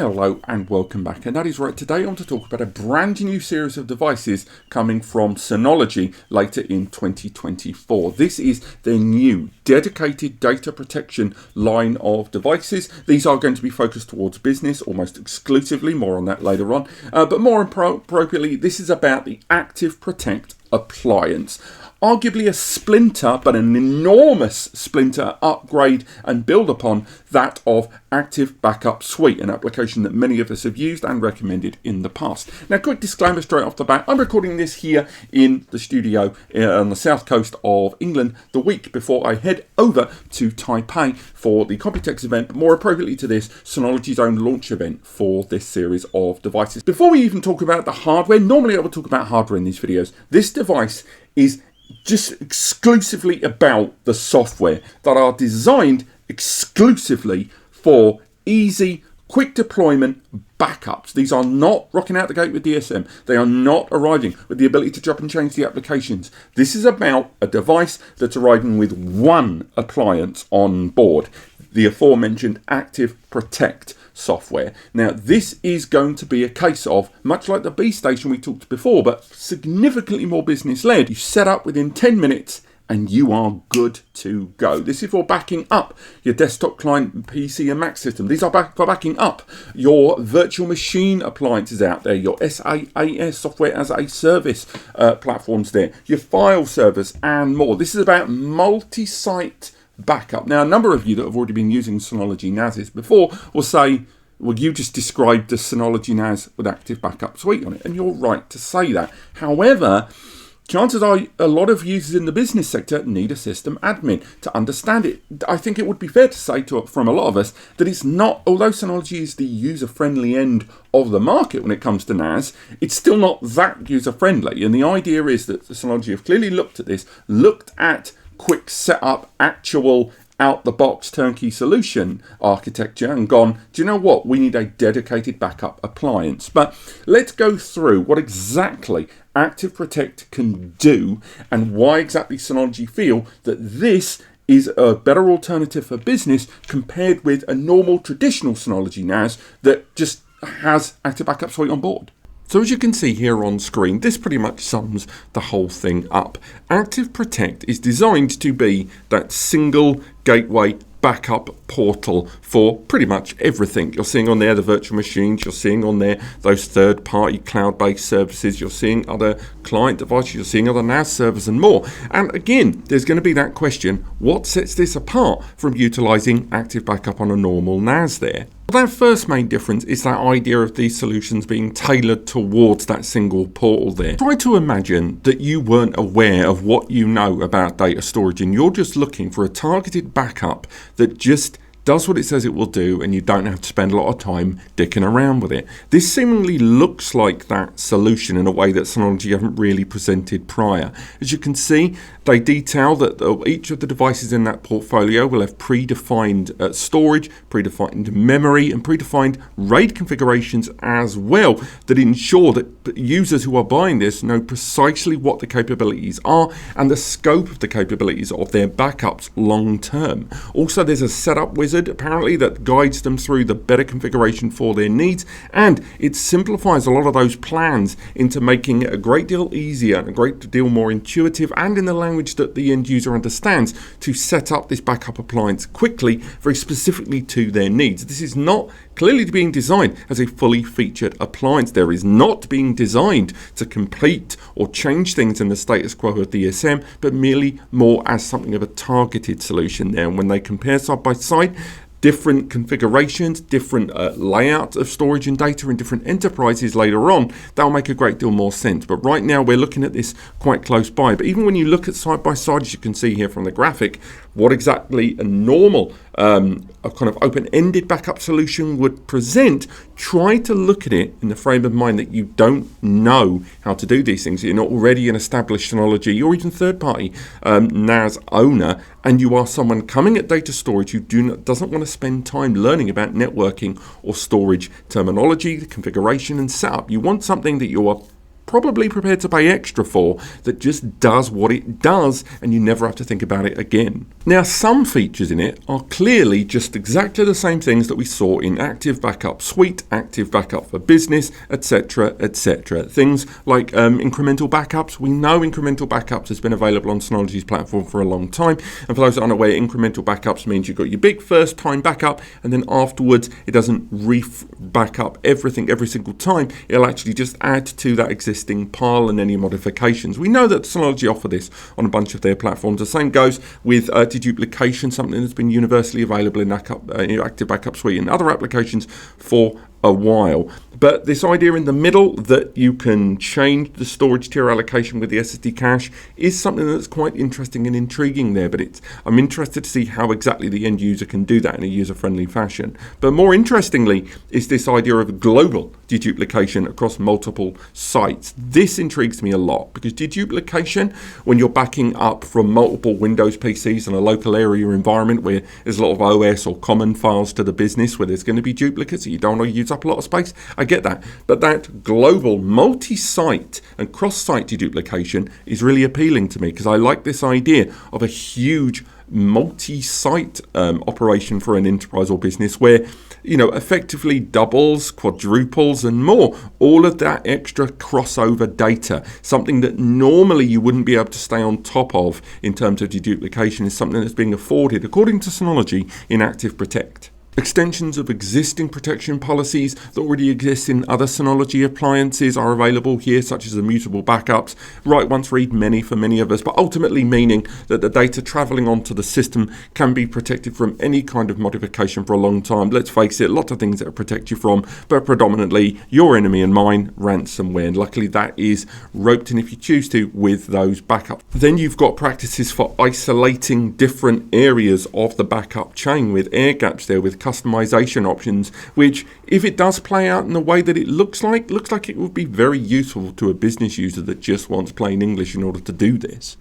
Hello and welcome back, and that is right. Today I want to talk about a brand new series of devices coming from Synology later in 2024. This is their new dedicated data protection line of devices. These are going to be focused towards business almost exclusively, more on that later on, but more appropriately this is about the ActiveProtect appliance. Arguably a splinter, but an enormous splinter upgrade and build upon that of Active Backup Suite, an application that many of us have used and recommended in the past. Now, quick disclaimer straight off the bat, I'm recording this here in the studio on the south coast of England the week before I head over to Taipei for the Computex event, but more appropriately to this, Synology's own launch event for this series of devices. Before we even talk about the hardware, normally I will talk about hardware in these videos. This device is just exclusively about the software that are designed exclusively for easy, quick deployment backups. These are not rocking out the gate with DSM. They are not arriving with the ability to drop and change the applications. This is about a device that's arriving with one appliance on board, the aforementioned ActiveProtect software. Now, this is going to be a case of, much like the B Station we talked before, but significantly more business-led. You set up within 10 minutes and you are good to go. This is for backing up your desktop client, PC and Mac system. These are for backing up your virtual machine appliances out there, your SaaS, software as a service platforms there, your file servers and more. This is about multi-site backup. Now, a number of you that have already been using Synology NASes before will say, well, you just described the Synology NAS with Active Backup Suite on it, and you're right to say that. However, chances are a lot of users in the business sector need a system admin to understand it. I think it would be fair to say from a lot of us that it's not, although Synology is the user-friendly end of the market when it comes to NAS, it's still not that user-friendly. And the idea is that Synology have clearly looked at this, looked at quick setup, actual out-the-box turnkey solution architecture and gone, do you know what? We need a dedicated backup appliance. But let's go through what exactly ActiveProtect can do and why exactly Synology feel that this is a better alternative for business compared with a normal traditional Synology NAS that just has Active Backup Suite on board. So as you can see here on screen, this pretty much sums the whole thing up. ActiveProtect is designed to be that single gateway backup portal for pretty much everything. You're seeing on there the virtual machines, you're seeing on there those third-party cloud-based services, you're seeing other client devices, you're seeing other NAS servers and more. And again, there's going to be that question, what sets this apart from utilizing Active Backup on a normal NAS there? Well, that first main difference is that idea of these solutions being tailored towards that single portal there. Try to imagine that you weren't aware of what you know about data storage and you're just looking for a targeted backup that just does what it says it will do and you don't have to spend a lot of time dicking around with it. This seemingly looks like that solution in a way that Synology haven't really presented prior. As you can see, they detail that each of the devices in that portfolio will have predefined storage, predefined memory and predefined RAID configurations as well that ensure that users who are buying this know precisely what the capabilities are and the scope of the capabilities of their backups long term. Also, there's a setup wizard apparently that guides them through the better configuration for their needs, and it simplifies a lot of those plans into making it a great deal easier and a great deal more intuitive and in the language that the end user understands to set up this backup appliance quickly, very specifically to their needs. This is not clearly being designed as a fully featured appliance. There is not being designed to complete or change things in the status quo of DSM, but merely more as something of a targeted solution there. And when they compare side by side, different configurations, different layouts of storage and data in different enterprises later on, that'll make a great deal more sense. But right now we're looking at this quite close by. But even when you look at side by side, as you can see here from the graphic, what exactly a normal a kind of open-ended backup solution would present, try to look at it in the frame of mind that you don't know how to do these things. You're not already an established Synology or even third-party NAS owner, and you are someone coming at data storage who doesn't want to spend time learning about networking or storage terminology, the configuration and setup. You want something that you are probably prepared to pay extra for, that just does what it does and you never have to think about it again. Now, some features in it are clearly just exactly the same things that we saw in Active Backup Suite, Active Backup for Business, etc., etc. Things like incremental backups. We know incremental backups has been available on Synology's platform for a long time, and for those that aren't aware, incremental backups means you've got your big first time backup, and then afterwards it doesn't back up everything every single time. It'll actually just add to that existing pile and any modifications. We know that Synology offer this on a bunch of their platforms. The same goes with deduplication, something that's been universally available in Active Backup Suite and other applications for a while. But this idea in the middle that you can change the storage tier allocation with the SSD cache is something that's quite interesting and intriguing there, but I'm interested to see how exactly the end user can do that in a user-friendly fashion. But more interestingly is this idea of global deduplication across multiple sites. This intrigues me a lot, because deduplication, when you're backing up from multiple Windows PCs in a local area environment where there's a lot of OS or common files to the business where there's going to be duplicates that you don't want to use up a lot of space, I get that. But that global multi-site and cross-site deduplication is really appealing to me, because I like this idea of a huge multi-site operation for an enterprise or business where, you know, effectively doubles, quadruples and more, all of that extra crossover data, something that normally you wouldn't be able to stay on top of in terms of deduplication, is something that's being afforded, according to Synology, in ActiveProtect. Extensions of existing protection policies that already exist in other Synology appliances are available here, such as immutable backups, write once, read many for many of us, but ultimately meaning that the data traveling onto the system can be protected from any kind of modification for a long time. Let's face it, lots of things that will protect you from, but predominantly your enemy and mine, ransomware. And luckily that is roped in, if you choose to, with those backups. Then you've got practices for isolating different areas of the backup chain with air gaps there, with customization options, which, if it does play out in the way that it looks like it would be very useful to a business user that just wants plain English in order to do this.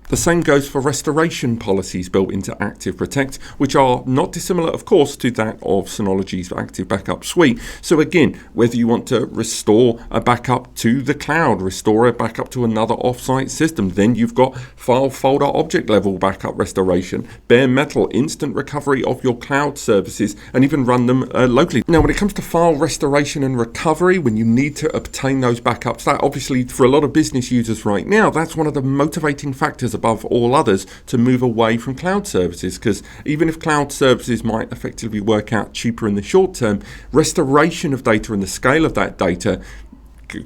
The same goes for restoration policies built into ActiveProtect, which are not dissimilar, of course, to that of Synology's Active Backup Suite. So again, whether you want to restore a backup to the cloud, restore a backup to another offsite system, then you've got file folder object level backup restoration, bare metal, instant recovery of your cloud services, and even run them locally. Now, when it comes to file restoration and recovery, when you need to obtain those backups, that obviously for a lot of business users right now, that's one of the motivating factors above all others to move away from cloud services, because even if cloud services might effectively work out cheaper in the short term, restoration of data and the scale of that data,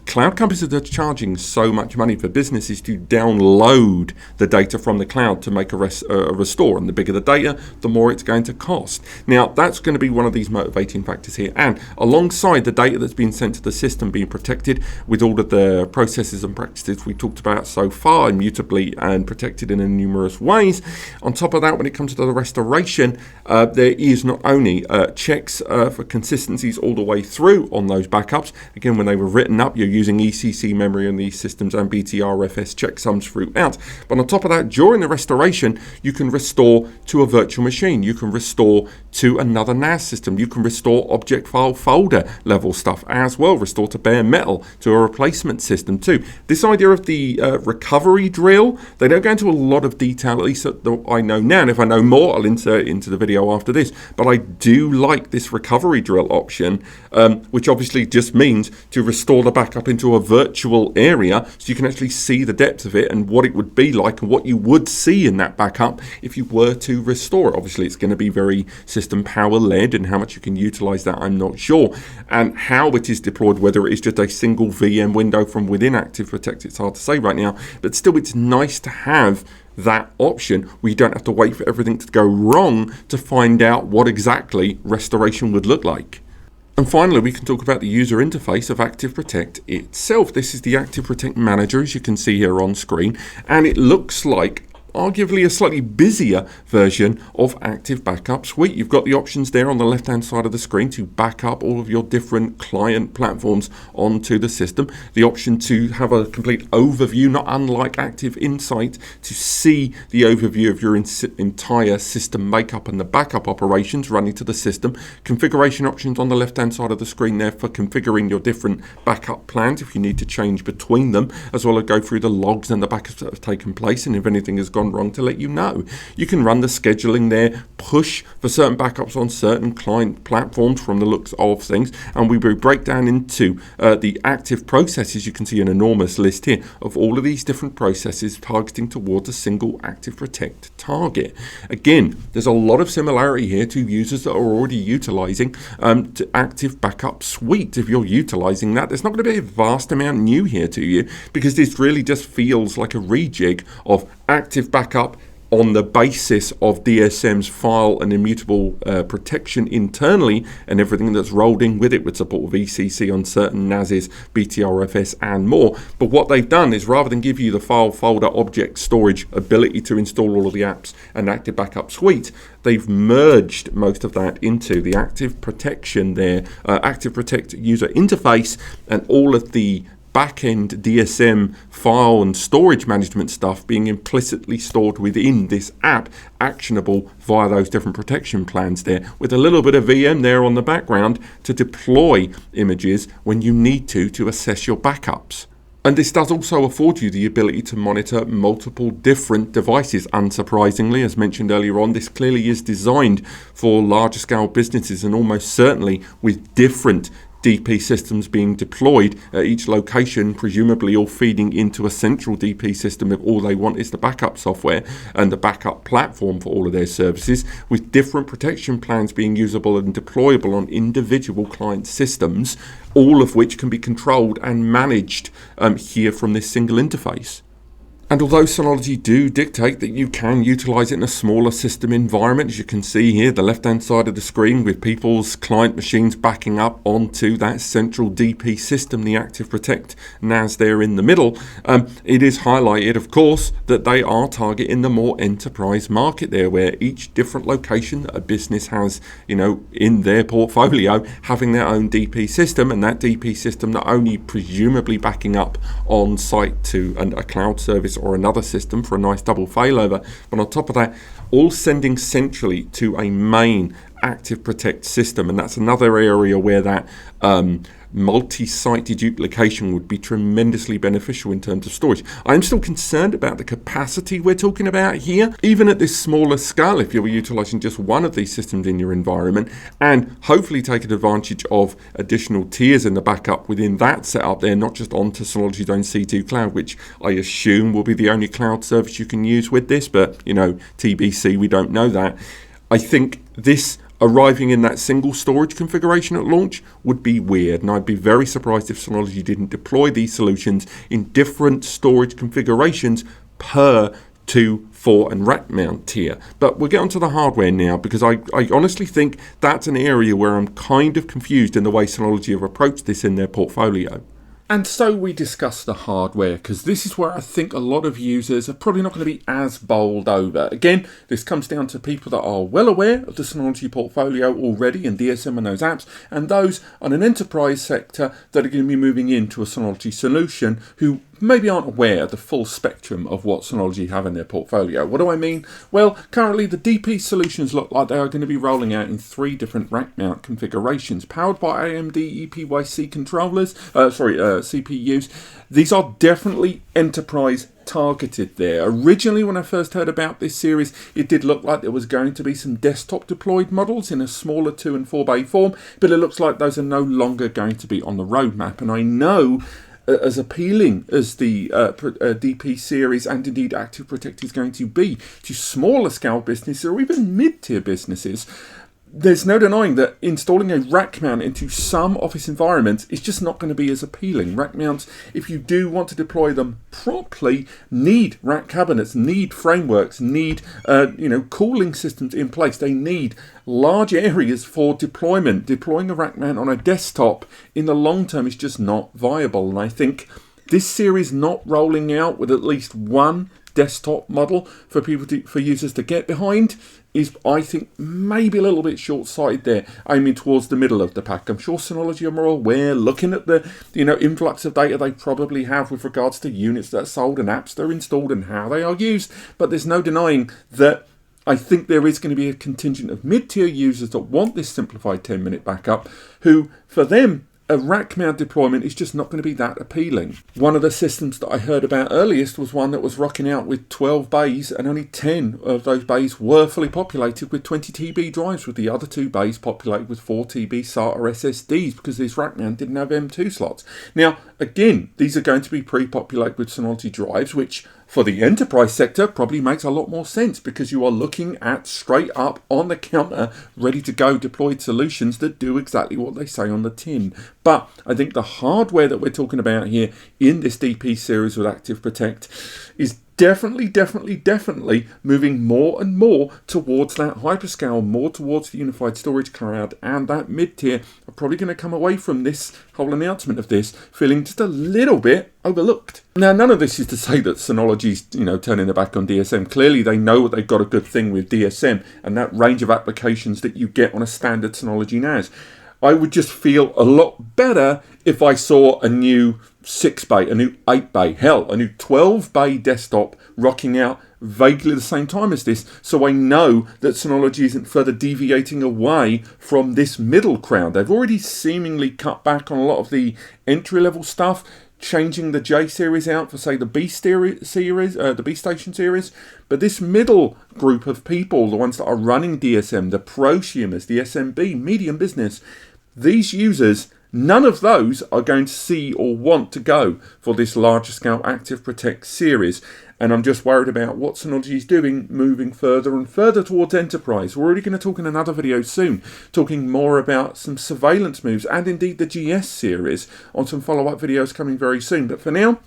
cloud companies are charging so much money for businesses to download the data from the cloud to make a restore, and the bigger the data, the more it's going to cost. Now, that's going to be one of these motivating factors here, and alongside the data that's been sent to the system being protected with all of the processes and practices we talked about so far, immutably and protected in numerous ways. On top of that, when it comes to the restoration, there is not only checks for consistencies all the way through on those backups. Again, when they were written up, you're using ECC memory on these systems and BTRFS checksums throughout. But on top of that, during the restoration, you can restore to a virtual machine. You can restore to another NAS system. You can restore object file folder level stuff as well. Restore to bare metal, to a replacement system too. This idea of the recovery drill, they don't go into a lot of detail, at least that I know now. And if I know more, I'll insert it into the video after this. But I do like this recovery drill option, which obviously just means to restore the backup into a virtual area, so you can actually see the depth of it and what it would be like and what you would see in that backup if you were to restore it. Obviously, it's going to be very system power led, and how much you can utilize that, I'm not sure. And how it is deployed, whether it is just a single VM window from within ActiveProtect, it's hard to say right now. But still, it's nice to have that option where you don't have to wait for everything to go wrong to find out what exactly restoration would look like. And finally, we can talk about the user interface of ActiveProtect itself. This is the ActiveProtect Manager, as you can see here on screen, and it looks like arguably a slightly busier version of ActiveProtect Suite. You've got the options there on the left-hand side of the screen to back up all of your different client platforms onto the system. The option to have a complete overview, not unlike Active Insight, to see the overview of your entire system makeup and the backup operations running to the system. Configuration options on the left-hand side of the screen there for configuring your different backup plans if you need to change between them, as well as go through the logs and the backups that have taken place, and if anything has gone wrong to let you know. You can run the scheduling there, push for certain backups on certain client platforms from the looks of things, and we will break down into the active processes. You can see an enormous list here of all of these different processes targeting towards a single ActiveProtect target. Again, there's a lot of similarity here to users that are already utilizing to ActiveProtect Suite. If you're utilizing that, there's not going to be a vast amount new here to you, because this really just feels like a rejig of ActiveProtect on the basis of DSM's file and immutable protection internally, and everything that's rolled in with it with support of ECC on certain NASs, BTRFS and more. But what they've done is, rather than give you the file, folder, object storage ability to install all of the apps and ActiveProtect Suite, they've merged most of that into the Active Protection there, ActiveProtect user interface, and all of the back-end DSM file and storage management stuff being implicitly stored within this app, actionable via those different protection plans there, with a little bit of VM there on the background to deploy images when you need to assess your backups. And this does also afford you the ability to monitor multiple different devices. Unsurprisingly, as mentioned earlier on, this clearly is designed for larger scale businesses, and almost certainly with different DP systems being deployed at each location, presumably all feeding into a central DP system if all they want is the backup software and the backup platform for all of their services, with different protection plans being usable and deployable on individual client systems, all of which can be controlled and managed here from this single interface. And although Synology do dictate that you can utilize it in a smaller system environment, as you can see here, the left-hand side of the screen with people's client machines backing up onto that central DP system, the ActiveProtect NAS there in the middle, it is highlighted, of course, that they are targeting the more enterprise market there, where each different location that a business has, in their portfolio, having their own DP system, and that DP system not only presumably backing up on site to a cloud service or another system for a nice double failover, but on top of that, all sending centrally to a main ActiveProtect system. And that's another area where that multi-site deduplication would be tremendously beneficial in terms of storage. I'm still concerned about the capacity we're talking about here, even at this smaller scale, if you were utilizing just one of these systems in your environment, and hopefully taking advantage of additional tiers in the backup within that setup there, not just onto Synology's own C2 cloud, which I assume will be the only cloud service you can use with this, but TBC, we don't know that. I think this arriving in that single storage configuration at launch would be weird, and I'd be very surprised if Synology didn't deploy these solutions in different storage configurations per 2, 4 and rack mount tier. But we'll get onto the hardware now, because I honestly think that's an area where I'm kind of confused in the way Synology have approached this in their portfolio. And so we discuss the hardware, because this is where I think a lot of users are probably not going to be as bowled over. Again, this comes down to people that are well aware of the Synology portfolio already and DSM and those apps, and those on an enterprise sector that are going to be moving into a Synology solution who maybe aren't aware of the full spectrum of what Synology have in their portfolio. What do I mean? Well, currently the DP solutions look like they are going to be rolling out in 3 different rack mount configurations, powered by AMD EPYC controllers, CPUs. These are definitely enterprise targeted there. Originally, when I first heard about this series, it did look like there was going to be some desktop deployed models in a smaller 2 and 4 bay form, but it looks like those are no longer going to be on the roadmap. And I know, as appealing as the DP series and indeed ActiveProtect is going to be to smaller scale businesses or even mid-tier businesses, there's no denying that installing a rack mount into some office environments is just not going to be as appealing. Rack mounts, if you do want to deploy them properly, need rack cabinets, need frameworks, need cooling systems in place. They need large areas for deployment. Deploying a rack mount on a desktop in the long term is just not viable. And I think this series not rolling out with at least one desktop model for for users to get behind is, I think, maybe a little bit short-sighted there, aiming towards the middle of the pack. I'm sure Synology are more aware, looking at the influx of data they probably have with regards to units that are sold and apps that are installed and how they are used. But there's no denying that I think there is going to be a contingent of mid-tier users that want this simplified 10-minute backup, who, for them, a rack mount deployment is just not going to be that appealing. One of the systems that I heard about earliest was one that was rocking out with 12 bays, and only 10 of those bays were fully populated with 20 TB drives, with the other 2 bays populated with 4 TB SATA SSDs, because this rack mount didn't have M2 slots. Now, again, these are going to be pre-populated with Synology drives, which for the enterprise sector probably makes a lot more sense, because you are looking at straight up on the counter, ready to go deployed solutions that do exactly what they say on the tin. But I think the hardware that we're talking about here in this DP series with ActiveProtect is definitely moving more and more towards that hyperscale, more towards the unified storage cloud, and that mid-tier are probably going to come away from this whole announcement of this feeling just a little bit overlooked. Now, none of this is to say that Synology's, turning their back on DSM. Clearly, they know they've got a good thing with DSM and that range of applications that you get on a standard Synology NAS. I would just feel a lot better if I saw a new 6-bay, a new 8-bay, hell, a new 12-bay desktop rocking out vaguely the same time as this, so I know that Synology isn't further deviating away from this middle ground. They've already seemingly cut back on a lot of the entry-level stuff, changing the J series out for, say, the B Station series. But this middle group of people, the ones that are running DSM, the prosumers, the SMB, medium business, these users, none of those are going to see or want to go for this larger scale ActiveProtect series. And I'm just worried about what Synology is doing, moving further and further towards enterprise. We're already going to talk in another video soon, talking more about some surveillance moves and indeed the GS series on some follow-up videos coming very soon. But for now,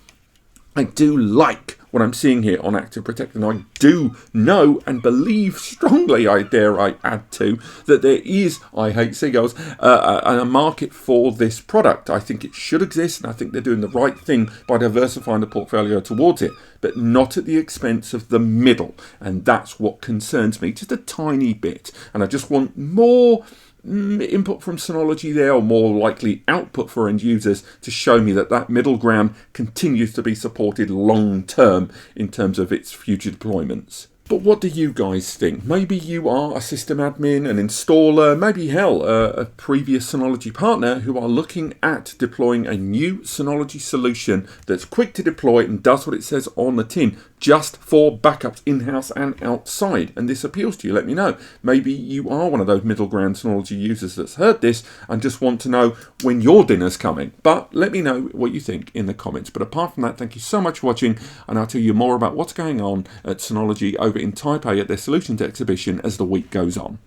I do like what I'm seeing here on ActiveProtect, and I do know and believe strongly, I dare I add to, that there is, I hate seagulls, a market for this product. I think it should exist, and I think they're doing the right thing by diversifying the portfolio towards it, but not at the expense of the middle, and that's what concerns me just a tiny bit. And I just want more input from Synology there, or more likely output for end users, to show me that that middle ground continues to be supported long term in terms of its future deployments. But what do you guys think? Maybe you are a system admin, an installer, maybe hell, a previous Synology partner who are looking at deploying a new Synology solution that's quick to deploy and does what it says on the tin, just for backups in-house and outside. And this appeals to you, let me know. Maybe you are one of those middle ground Synology users that's heard this and just want to know when your dinner's coming. But let me know what you think in the comments. But apart from that, thank you so much for watching, and I'll tell you more about what's going on at Synology over in Taipei at their Solutions exhibition as the week goes on.